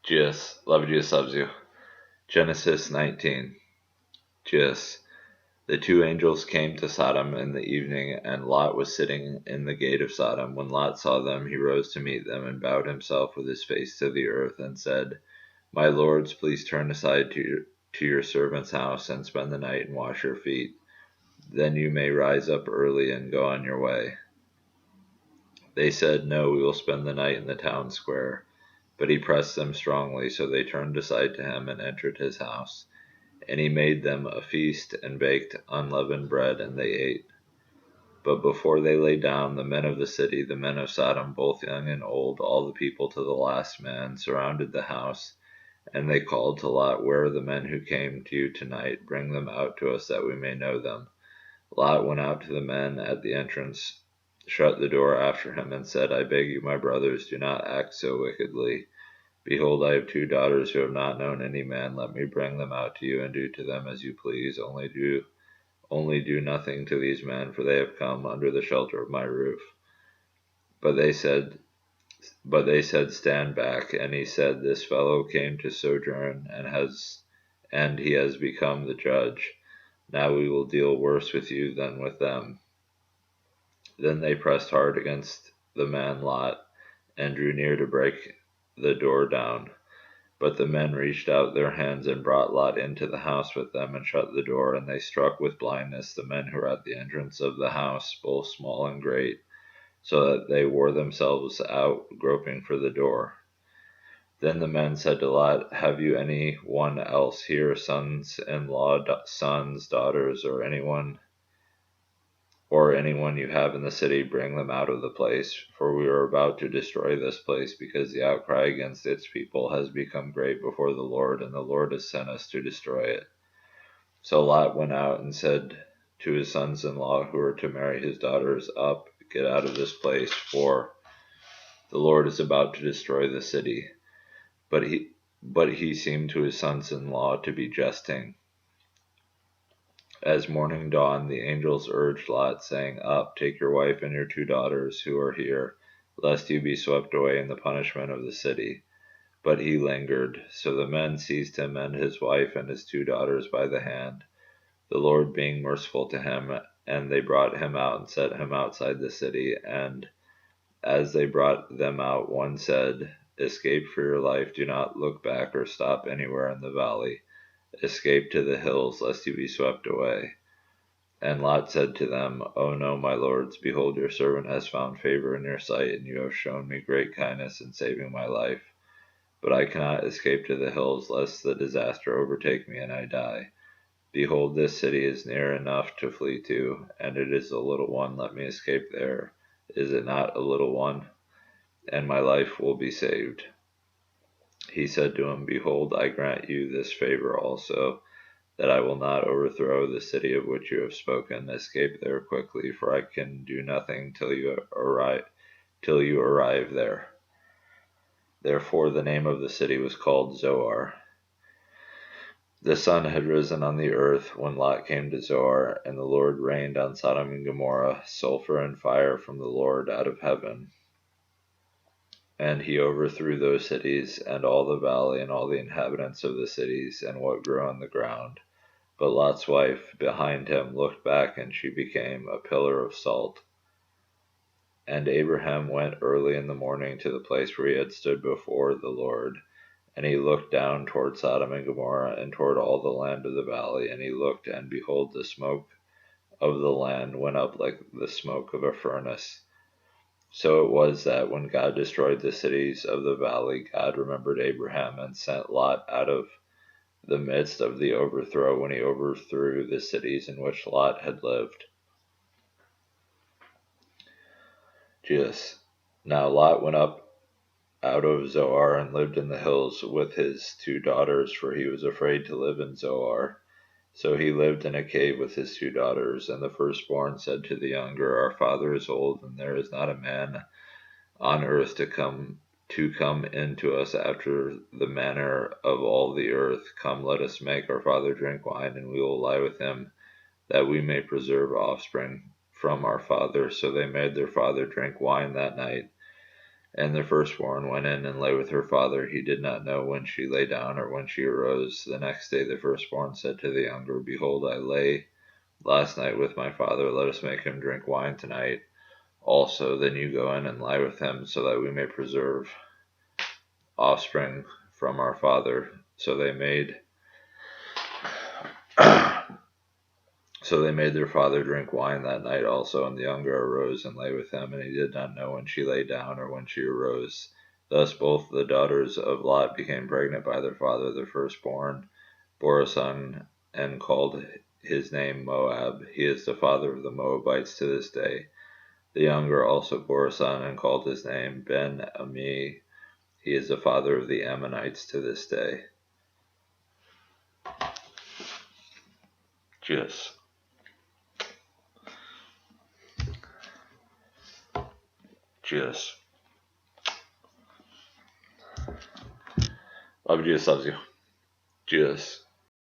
Jesus, love of Jesus loves you. Genesis 19. Jesus. The two angels came to Sodom in the evening, and Lot was sitting in the gate of Sodom. When Lot saw them, he rose to meet them, and bowed himself with his face to the earth, and said, My lords, please turn aside to your servant's house, and spend the night and wash your feet. Then you may rise up early and go on your way. They said, No, we will spend the night in the town square. But he pressed them strongly, so they turned aside to him and entered his house. And he made them a feast, and baked unleavened bread, and they ate. But before they lay down, the men of the city, the men of Sodom, both young and old, all the people to the last man, surrounded the house. And they called to Lot, Where are the men who came to you tonight? Bring them out to us, that we may know them. Lot went out to the men at the entrance, shut the door after him, and said, I beg you, my brothers, do not act so wickedly. Behold, I have two daughters who have not known any man. Let me bring them out to you, and do to them as you please. Only do nothing to these men, for they have come under the shelter of my roof. But they said, Stand back. And he said, This fellow came to sojourn, and he has become the judge. Now we will deal worse with you than with them. Then they pressed hard against the man Lot, and drew near to break the door down. But the men reached out their hands and brought Lot into the house with them, and shut the door. And they struck with blindness the men who were at the entrance of the house, both small and great, so that they wore themselves out groping for the door. Then the men said to Lot, Have you any one else here, sons-in-law, sons, daughters, or anyone you have in the city? Bring them out of the place, for we are about to destroy this place, because the outcry against its people has become great before the Lord, and the Lord has sent us to destroy it. So Lot went out and said to his sons-in-law who were to marry his daughters, Up, get out of this place, for the Lord is about to destroy the city. But he seemed to his sons-in-law to be jesting. As morning dawned, the angels urged Lot, saying, Up, take your wife and your two daughters who are here, lest you be swept away in the punishment of the city. But he lingered. So the men seized him and his wife and his two daughters by the hand, the Lord being merciful to him, and they brought him out and set him outside the city. And as they brought them out, one said, Escape for your life, do not look back or stop anywhere in the valley. Escape to the hills, lest you be swept away. And Lot said to them, O no, my lords, behold, your servant has found favor in your sight, and you have shown me great kindness in saving my life. But I cannot escape to the hills, lest the disaster overtake me and I die. Behold, this city is near enough to flee to, and it is a little one. Let me escape there. Is it not a little one? And my life will be saved. He said to him, Behold, I grant you this favor also, that I will not overthrow the city of which you have spoken. Escape there quickly, for I can do nothing till you arrive there. Therefore the name of the city was called Zoar. The sun had risen on the earth when Lot came to Zoar, and the Lord rained on Sodom and Gomorrah sulfur and fire from the Lord out of heaven. And he overthrew those cities, and all the valley, and all the inhabitants of the cities, and what grew on the ground. But Lot's wife behind him looked back, and she became a pillar of salt. And Abraham went early in the morning to the place where he had stood before the Lord. And he looked down toward Sodom and Gomorrah, and toward all the land of the valley. And he looked, and behold, the smoke of the land went up like the smoke of a furnace. So it was that when God destroyed the cities of the valley, God remembered Abraham, and sent Lot out of the midst of the overthrow, when he overthrew the cities in which Lot had lived. Jesus. Now Lot went up out of Zoar and lived in the hills with his two daughters, for he was afraid to live in Zoar. So he lived in a cave with his two daughters. And the firstborn said to the younger, Our father is old, and there is not a man on earth to come in to us after the manner of all the earth. Come, let us make our father drink wine, and we will lie with him, that we may preserve offspring from our father. So they made their father drink wine that night. And their firstborn went in and lay with her father. He did not know when she lay down or when she arose. The next day the firstborn said to the younger, Behold, I lay last night with my father. Let us make him drink wine tonight also. Then you go in and lie with him, so that we may preserve offspring from our father. So they made their father drink wine that night also, and the younger arose and lay with him, and he did not know when she lay down or when she arose. Thus both the daughters of Lot became pregnant by their father. The firstborn bore a son and called his name Moab. He is the father of the Moabites to this day. The younger also bore a son and called his name Ben-Ammi. He is the father of the Ammonites to this day. Cheers. Cheers. Love Jesus loves you. Cheers.